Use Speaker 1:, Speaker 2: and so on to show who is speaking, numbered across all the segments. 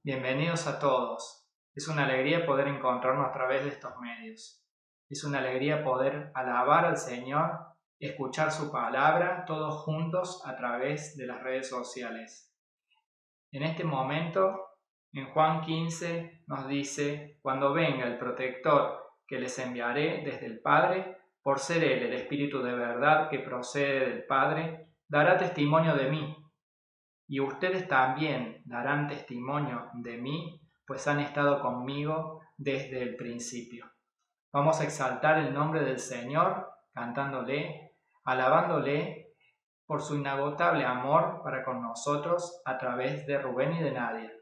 Speaker 1: Bienvenidos a todos. Es una alegría poder encontrarnos a través de estos medios. Es una alegría poder alabar al Señor, escuchar su palabra, todos juntos a través de las redes sociales. En este momento, en Juan 15 nos dice: cuando venga el protector que les enviaré desde el Padre, por ser Él el Espíritu de verdad que procede del Padre, dará testimonio de mí. Y ustedes también darán testimonio de mí, pues han estado conmigo desde el principio. Vamos a exaltar el nombre del Señor, cantándole, alabándole por su inagotable amor para con nosotros a través de Rubén y de Nadia.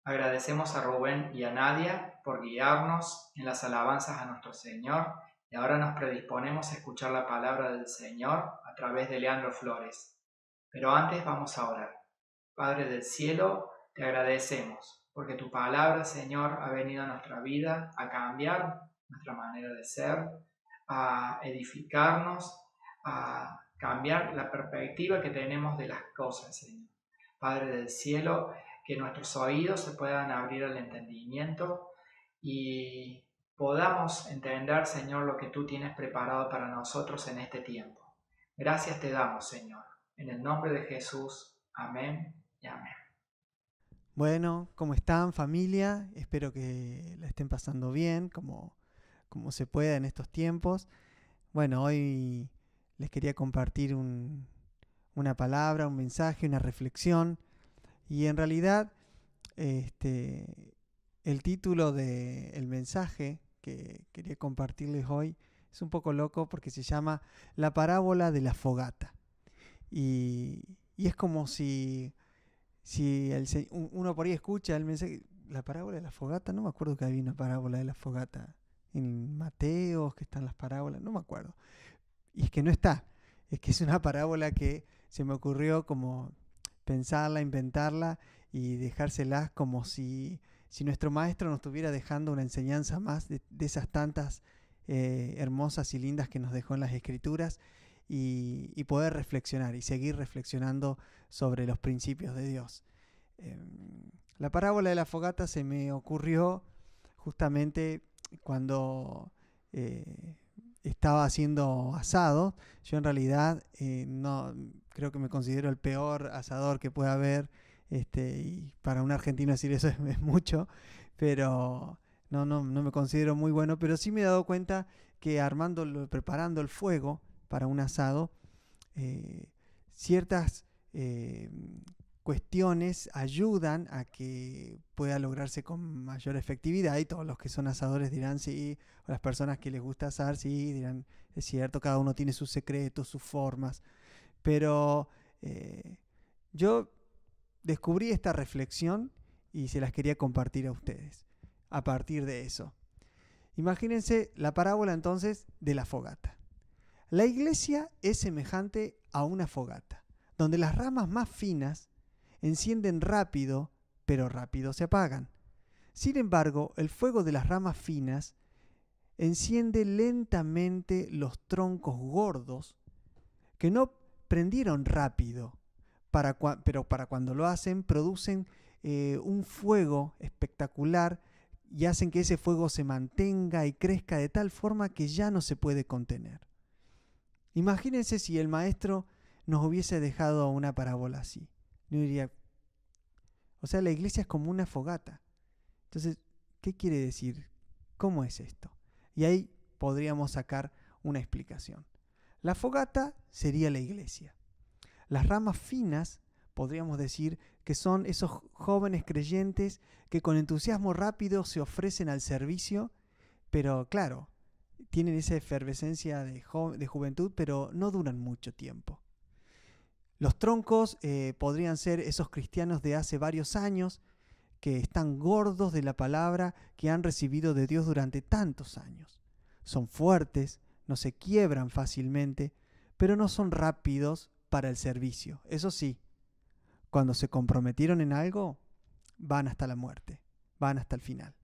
Speaker 1: Agradecemos a Rubén y a Nadia por guiarnos en las alabanzas a nuestro Señor y ahora nos predisponemos a escuchar la palabra del Señor a través de Leandro Flores. Pero antes vamos a orar. Padre del cielo, te agradecemos porque tu palabra, Señor, ha venido a nuestra vida a cambiar nuestra manera de ser, a edificarnos, a cambiar la perspectiva que tenemos de las cosas, Señor. Padre del cielo, que nuestros oídos se puedan abrir al entendimiento y podamos entender, Señor, lo que tú tienes preparado para nosotros en este tiempo. Gracias te damos, Señor. En el nombre de Jesús. Amén y amén.
Speaker 2: Bueno, ¿cómo están, familia? Espero que la estén pasando bien, como se pueda en estos tiempos. Bueno, hoy les quería compartir una palabra, un mensaje, una reflexión. Y en realidad, el título del mensaje que quería compartirles hoy es un poco loco porque se llama La parábola de la fogata. Y es como si uno por ahí escucha el mensaje, la parábola de la fogata, no me acuerdo que había una parábola de la fogata en Mateos, que están las parábolas, no me acuerdo. Y es que no está, es que es una parábola que se me ocurrió como pensarla, inventarla y dejárselas como si nuestro maestro nos estuviera dejando una enseñanza más de esas tantas hermosas y lindas que nos dejó en las Escrituras y poder reflexionar y seguir reflexionando sobre los principios de Dios. La parábola de la fogata se me ocurrió justamente cuando estaba haciendo asado. Yo en realidad no creo que me considero el peor asador que pueda haber, y para un argentino decir eso es mucho, pero no me considero muy bueno, pero sí me he dado cuenta que preparando el fuego para un asado, ciertas cuestiones ayudan a que pueda lograrse con mayor efectividad, y todos los que son asadores dirán sí, o las personas que les gusta asar sí, dirán es cierto, cada uno tiene sus secretos, sus formas, pero yo descubrí esta reflexión y se las quería compartir a ustedes a partir de eso. Imagínense la parábola entonces de la fogata. La iglesia es semejante a una fogata, donde las ramas más finas encienden rápido, pero rápido se apagan. Sin embargo, el fuego de las ramas finas enciende lentamente los troncos gordos que no prendieron rápido, pero para cuando lo hacen producen un fuego espectacular y hacen que ese fuego se mantenga y crezca de tal forma que ya no se puede contener. Imagínense si el maestro nos hubiese dejado una parábola así. Yo diría, o sea, la iglesia es como una fogata. Entonces, ¿qué quiere decir? ¿Cómo es esto? Y ahí podríamos sacar una explicación. La fogata sería la iglesia. Las ramas finas, podríamos decir, que son esos jóvenes creyentes que con entusiasmo rápido se ofrecen al servicio, pero claro, tienen esa efervescencia de juventud, pero no duran mucho tiempo. Los troncos podrían ser esos cristianos de hace varios años que están gordos de la palabra que han recibido de Dios durante tantos años. Son fuertes, no se quiebran fácilmente, pero no son rápidos para el servicio. Eso sí, cuando se comprometieron en algo, van hasta la muerte, van hasta el final.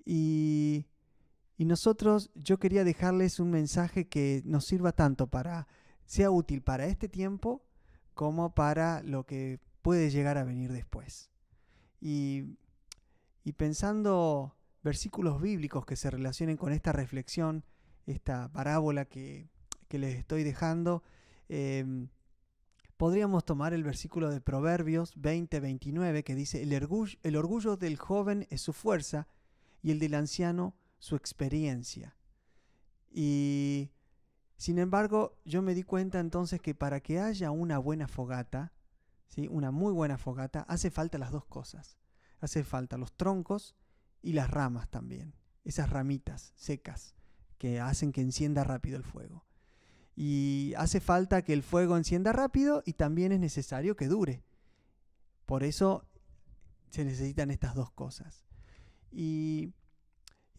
Speaker 2: Y nosotros, yo quería dejarles un mensaje que nos sirva tanto sea útil para este tiempo como para lo que puede llegar a venir después. Y pensando versículos bíblicos que se relacionen con esta reflexión, esta parábola que les estoy dejando, podríamos tomar el versículo de Proverbios 20:29 que dice: el orgullo del joven es su fuerza y el del anciano su experiencia. Y sin embargo, yo me di cuenta entonces que para que haya una buena fogata, ¿sí?, una muy buena fogata, hace falta las dos cosas. Hace falta los troncos y las ramas también, esas ramitas secas que hacen que encienda rápido el fuego. Y hace falta que el fuego encienda rápido y también es necesario que dure. Por eso se necesitan estas dos cosas. Y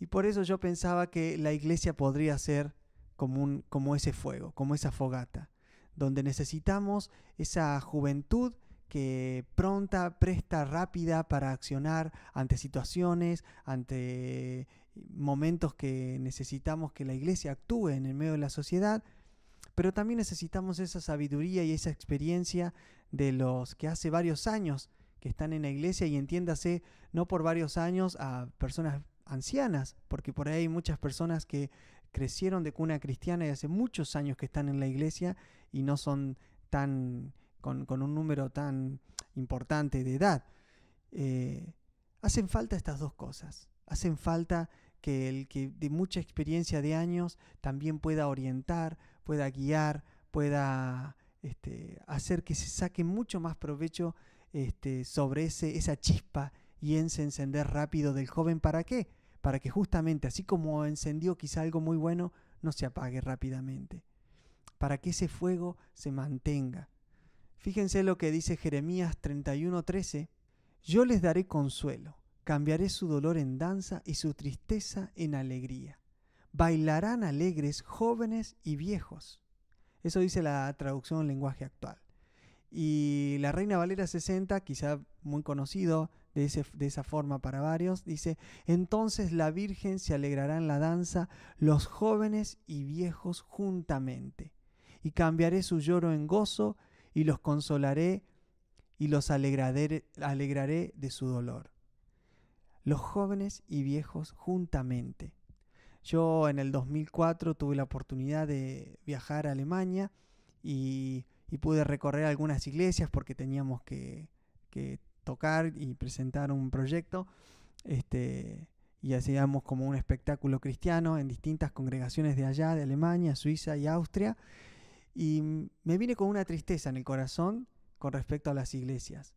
Speaker 2: por eso yo pensaba que la iglesia podría ser como ese fuego, como esa fogata, donde necesitamos esa juventud que pronta, presta, rápida para accionar ante situaciones, ante momentos que necesitamos que la iglesia actúe en el medio de la sociedad, pero también necesitamos esa sabiduría y esa experiencia de los que hace varios años que están en la iglesia, y entiéndase, no por varios años a personas ancianas, porque por ahí hay muchas personas que crecieron de cuna cristiana y hace muchos años que están en la iglesia y no son tan con un número tan importante de edad. Hacen falta estas dos cosas. Hacen falta que el que de mucha experiencia de años también pueda orientar, pueda guiar, pueda hacer que se saque mucho más provecho sobre esa chispa y ese encender rápido del joven. ¿Para qué? Para que justamente, así como encendió quizá algo muy bueno, no se apague rápidamente. Para que ese fuego se mantenga. Fíjense lo que dice Jeremías 31:13. Yo les daré consuelo, cambiaré su dolor en danza y su tristeza en alegría. Bailarán alegres jóvenes y viejos. Eso dice la traducción en lenguaje actual. Y la Reina Valera 60, quizá muy conocido de esa forma para varios, dice: entonces la Virgen se alegrará en la danza, los jóvenes y viejos juntamente. Y cambiaré su lloro en gozo, y los consolaré y los alegraré de su dolor. Los jóvenes y viejos juntamente. Yo en el 2004 tuve la oportunidad de viajar a Alemania y pude recorrer algunas iglesias porque teníamos que tocar y presentar un proyecto, y hacíamos como un espectáculo cristiano en distintas congregaciones de allá, de Alemania, Suiza y Austria, y me vine con una tristeza en el corazón con respecto a las iglesias,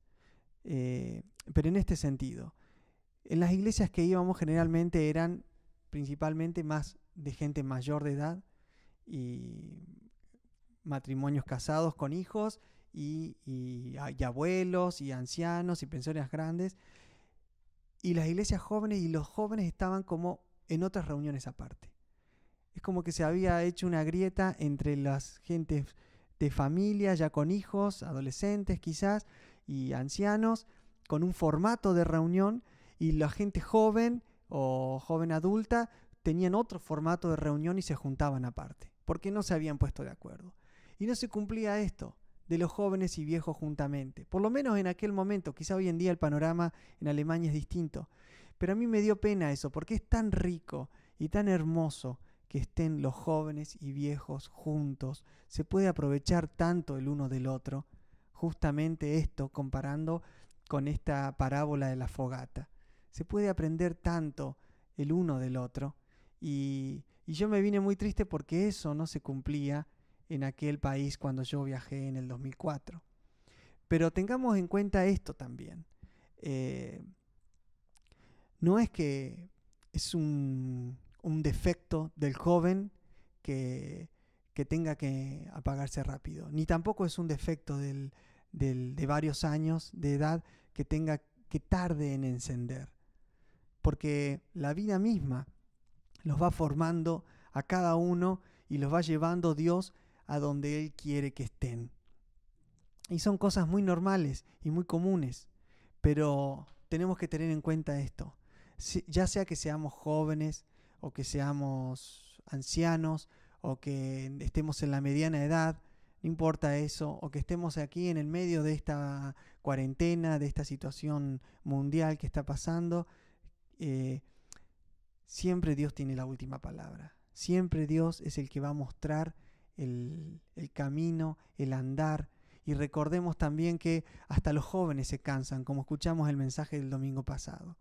Speaker 2: pero en este sentido, en las iglesias que íbamos generalmente eran principalmente más de gente mayor de edad y matrimonios casados con hijos y abuelos y ancianos y personas grandes, y las iglesias jóvenes y los jóvenes estaban como en otras reuniones aparte. Es como que se había hecho una grieta entre las gentes de familia ya con hijos, adolescentes quizás y ancianos, con un formato de reunión, y la gente joven o joven adulta tenían otro formato de reunión y se juntaban aparte, porque no se habían puesto de acuerdo. Y no se cumplía esto de los jóvenes y viejos juntamente, por lo menos en aquel momento. Quizá hoy en día el panorama en Alemania es distinto, pero a mí me dio pena eso, porque es tan rico y tan hermoso que estén los jóvenes y viejos juntos. Se puede aprovechar tanto el uno del otro, justamente esto comparando con esta parábola de la fogata. Se puede aprender tanto el uno del otro, y yo me vine muy triste porque eso no se cumplía en aquel país cuando yo viajé en el 2004. Pero tengamos en cuenta esto también. No es que es un defecto del joven que tenga que apagarse rápido, ni tampoco es un defecto de varios años de edad que tenga que tarde en encender, porque la vida misma los va formando a cada uno y los va llevando Dios a donde Él quiere que estén. Y son cosas muy normales y muy comunes, pero tenemos que tener en cuenta esto. Ya sea que seamos jóvenes o que seamos ancianos o que estemos en la mediana edad, no importa eso, o que estemos aquí en el medio de esta cuarentena, de esta situación mundial que está pasando, siempre Dios tiene la última palabra. Siempre Dios es el que va a mostrar el camino, el andar. Y recordemos también que hasta los jóvenes se cansan, como escuchamos el mensaje del domingo pasado.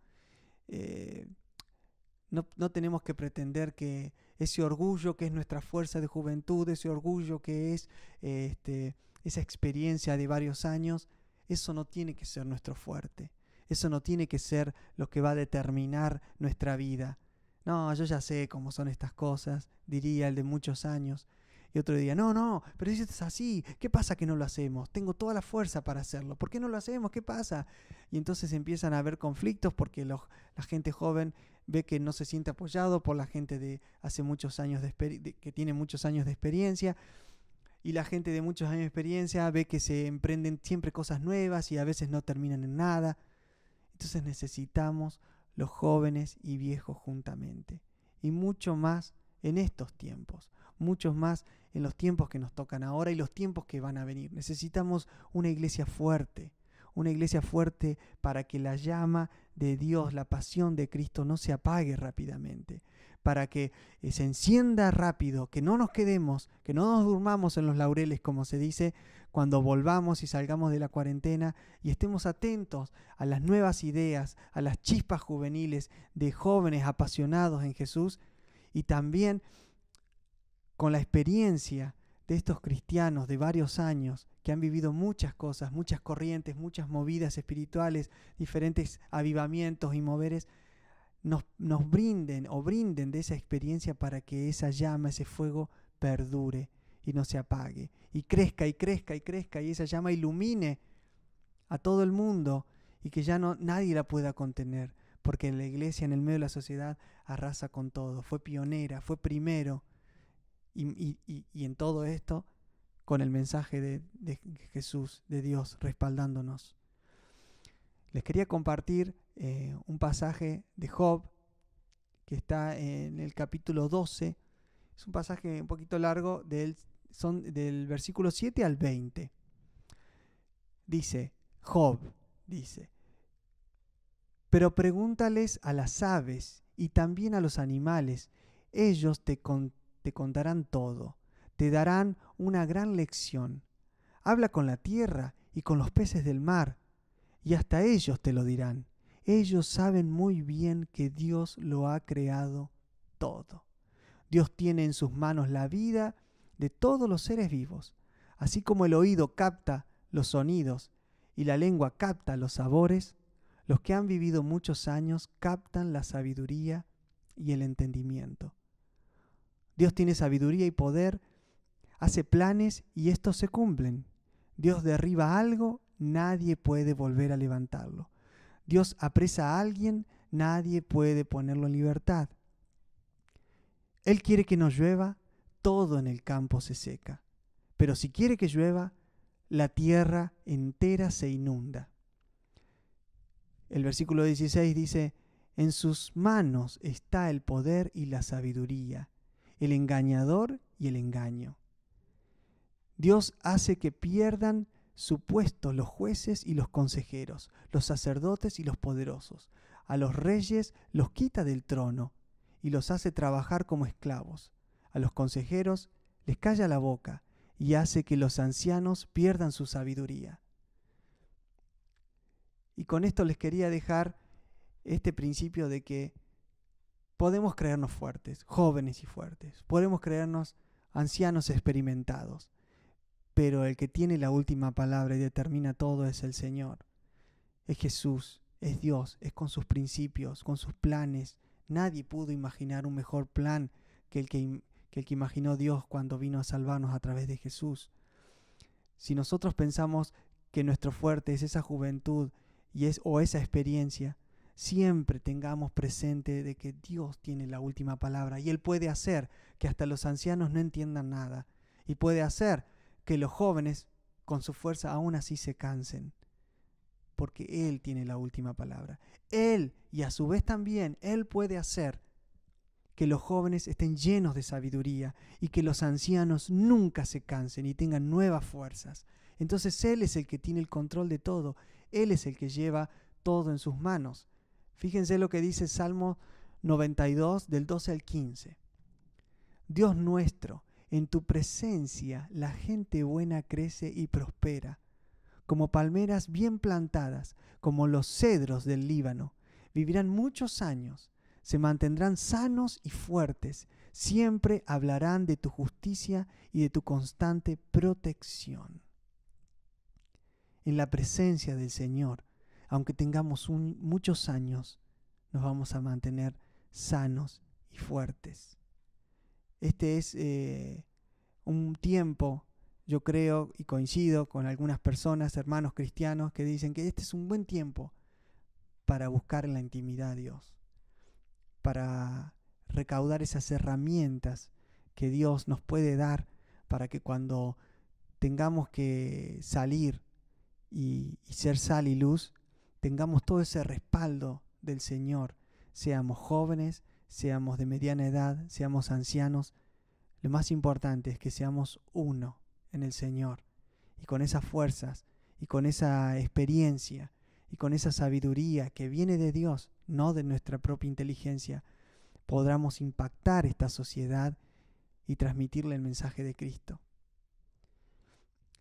Speaker 2: No tenemos que pretender que ese orgullo que es nuestra fuerza de juventud, ese orgullo que es esa experiencia de varios años, eso no tiene que ser nuestro fuerte. Eso no tiene que ser lo que va a determinar nuestra vida. No, yo ya sé cómo son estas cosas, diría el de muchos años. Y otro día, no, pero si esto es así, ¿qué pasa que no lo hacemos? Tengo toda la fuerza para hacerlo, ¿por qué no lo hacemos? ¿Qué pasa? Y entonces empiezan a haber conflictos porque la gente joven ve que no se siente apoyado por la gente de hace muchos años que tiene muchos años de experiencia, y la gente de muchos años de experiencia ve que se emprenden siempre cosas nuevas y a veces no terminan en nada. Entonces necesitamos los jóvenes y viejos juntamente, y mucho más en estos tiempos, muchos más en los tiempos que nos tocan ahora y los tiempos que van a venir. Necesitamos una iglesia fuerte para que la llama de Dios, la pasión de Cristo no se apague rápidamente, para que se encienda rápido, que no nos quedemos, que no nos durmamos en los laureles, como se dice, cuando volvamos y salgamos de la cuarentena, y estemos atentos a las nuevas ideas, a las chispas juveniles de jóvenes apasionados en Jesús, y también con la experiencia de estos cristianos de varios años que han vivido muchas cosas, muchas corrientes, muchas movidas espirituales, diferentes avivamientos y moveres, nos brinden de esa experiencia para que esa llama, ese fuego perdure y no se apague, y crezca y crezca y crezca, y esa llama ilumine a todo el mundo y que ya nadie la pueda contener, porque la iglesia en el medio de la sociedad arrasa con todo, fue pionera, fue primero, y en todo esto con el mensaje de Jesús, de Dios respaldándonos. Les quería compartir un pasaje de Job que está en el capítulo 12. Es un pasaje un poquito largo, del versículo 7 al 20. Job dice: pero pregúntales a las aves y también a los animales, ellos te contarán todo, te darán una gran lección. Habla con la tierra y con los peces del mar, y hasta ellos te lo dirán. Ellos saben muy bien que Dios lo ha creado todo. Dios tiene en sus manos la vida de todos los seres vivos, así como el oído capta los sonidos y la lengua capta los sabores. Los que han vivido muchos años captan la sabiduría y el entendimiento. Dios tiene sabiduría y poder, hace planes y estos se cumplen. Dios derriba algo, nadie puede volver a levantarlo. Dios apresa a alguien, nadie puede ponerlo en libertad. Él quiere que no llueva, todo en el campo se seca. Pero si quiere que llueva, la tierra entera se inunda. El versículo 16 dice: en sus manos está el poder y la sabiduría, el engañador y el engaño. Dios hace que pierdan su puesto los jueces y los consejeros, los sacerdotes y los poderosos. A los reyes los quita del trono y los hace trabajar como esclavos. A los consejeros les calla la boca y hace que los ancianos pierdan su sabiduría. Y con esto les quería dejar este principio de que podemos creernos fuertes, jóvenes y fuertes. Podemos creernos ancianos experimentados. Pero el que tiene la última palabra y determina todo es el Señor. Es Jesús, es Dios, es con sus principios, con sus planes. Nadie pudo imaginar un mejor plan que el que imaginó Dios cuando vino a salvarnos a través de Jesús. Si nosotros pensamos que nuestro fuerte es esa juventud o esa experiencia, siempre tengamos presente de que Dios tiene la última palabra y Él puede hacer que hasta los ancianos no entiendan nada, y puede hacer que los jóvenes con su fuerza aún así se cansen, porque Él tiene la última palabra. Él, y a su vez también, Él puede hacer que los jóvenes estén llenos de sabiduría y que los ancianos nunca se cansen y tengan nuevas fuerzas. Entonces Él es el que tiene el control de todo. Él es el que lleva todo en sus manos. Fíjense lo que dice Salmo 92, del 12 al 15. Dios nuestro, en tu presencia la gente buena crece y prospera, como palmeras bien plantadas, como los cedros del Líbano. Vivirán muchos años, se mantendrán sanos y fuertes, siempre hablarán de tu justicia y de tu constante protección. En la presencia del Señor, aunque tengamos muchos años, nos vamos a mantener sanos y fuertes. Este es un tiempo, yo creo y coincido con algunas personas, hermanos cristianos, que dicen que este es un buen tiempo para buscar en la intimidad a Dios, para recaudar esas herramientas que Dios nos puede dar para que cuando tengamos que salir y ser sal y luz, tengamos todo ese respaldo del Señor, seamos jóvenes, seamos de mediana edad, seamos ancianos. Lo más importante es que seamos uno en el Señor, y con esas fuerzas y con esa experiencia y con esa sabiduría que viene de Dios, no de nuestra propia inteligencia, podamos impactar esta sociedad y transmitirle el mensaje de Cristo.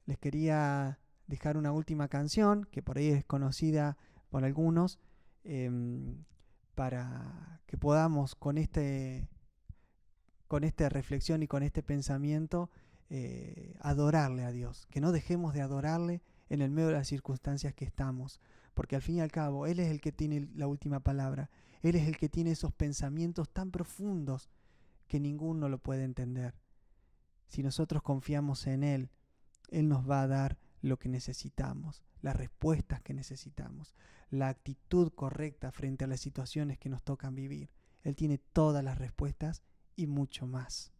Speaker 2: Les quería dejar una última canción que por ahí es conocida por algunos, para que podamos con esta reflexión y con este pensamiento adorarle a Dios, que no dejemos de adorarle en el medio de las circunstancias que estamos, porque al fin y al cabo Él es el que tiene la última palabra, Él es el que tiene esos pensamientos tan profundos que ninguno lo puede entender. Si nosotros confiamos en Él, Él nos va a dar lo que necesitamos, las respuestas que necesitamos, la actitud correcta frente a las situaciones que nos tocan vivir. Él tiene todas las respuestas y mucho más.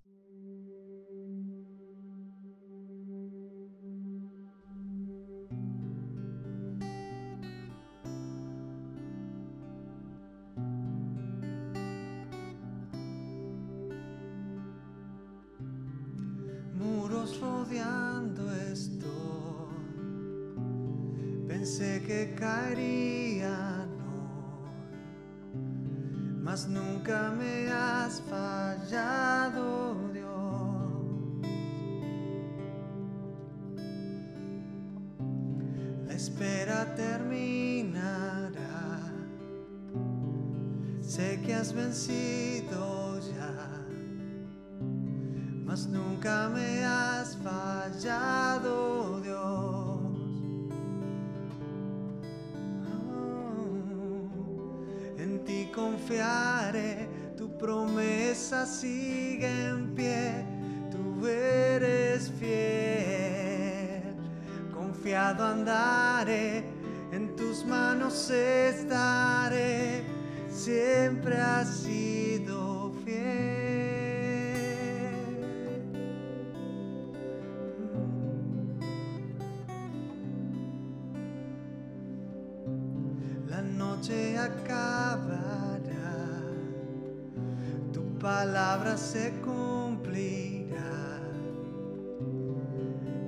Speaker 2: Muros rodeando esto, pensé que caerían hoy, mas nunca me has fallado, Dios. La espera terminará, sé que has vencido ya, mas nunca me has fallado, Dios. En ti confiaré, tu promesa sigue en pie, tú eres fiel. Confiado andaré, en tus manos estaré, siempre has sido fiel. La noche acabará, tu palabra se cumplirá,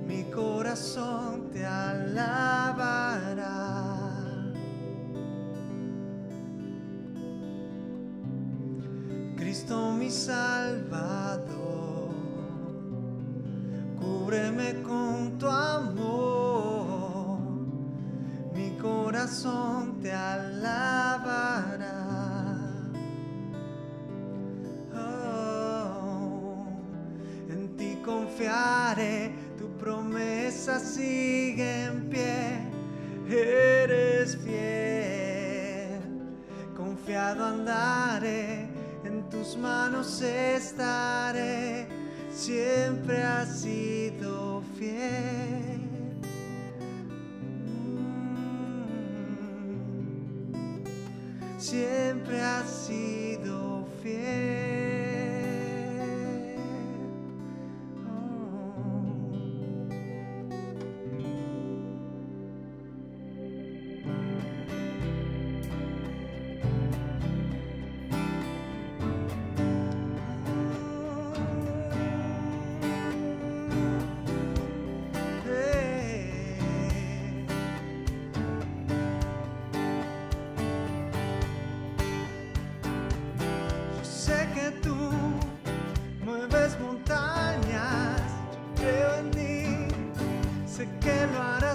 Speaker 2: mi corazón te alabará. Cristo mi Salvador, cúbreme con tu amor, mi corazón te alabará. Oh, en ti confiaré, tu promesa sigue en pie, eres fiel. Confiado andaré, en tus manos estaré, siempre has sido fiel. Siempre has sido fiel.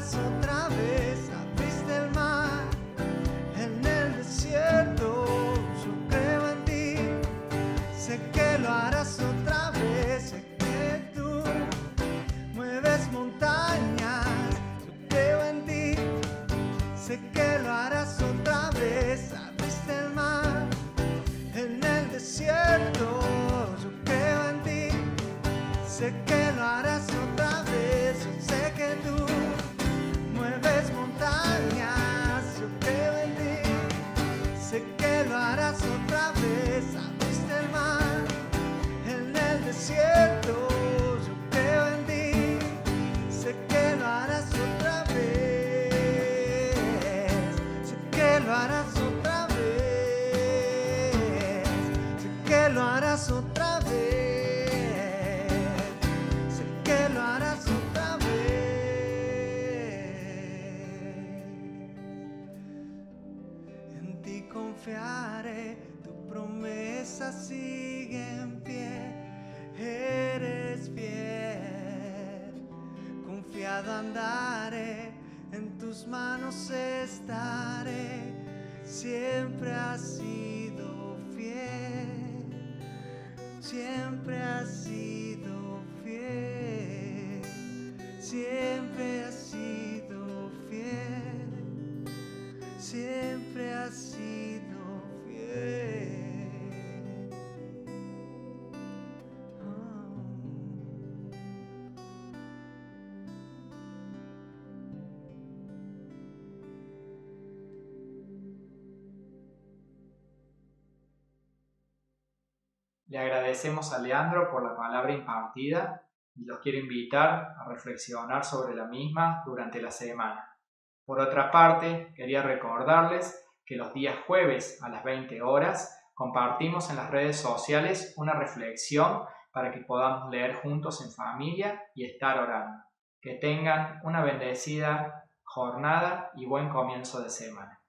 Speaker 2: Otra vez abriste el mar en el desierto, yo creo en ti, sé que lo harás otra vez, sé que tú mueves montañas, yo creo en ti, sé que lo harás otra vez, abriste el mar en el desierto, yo creo en ti, sé que lo harás otra vez. Yo sé que tú mueves montañas, yo creo en ti. Sé que lo harás otra vez. Abriste el mar en el desierto, yo creo en ti. Sé que lo harás otra vez. Sé que lo harás otra vez. Sé que lo harás otra vez. Sé que lo harás otra vez. En ti confiaré, tu promesa sigue en pie. Eres fiel, confiado andaré, en tus manos estaré. Siempre has sido fiel, siempre has sido fiel, siempre has sido fiel, siempre has sido fiel.
Speaker 1: Le agradecemos a Leandro por la palabra impartida y los quiero invitar a reflexionar sobre la misma durante la semana. Por otra parte, quería recordarles que los días jueves a las 20 horas compartimos en las redes sociales una reflexión para que podamos leer juntos en familia y estar orando. Que tengan una bendecida jornada y buen comienzo de semana.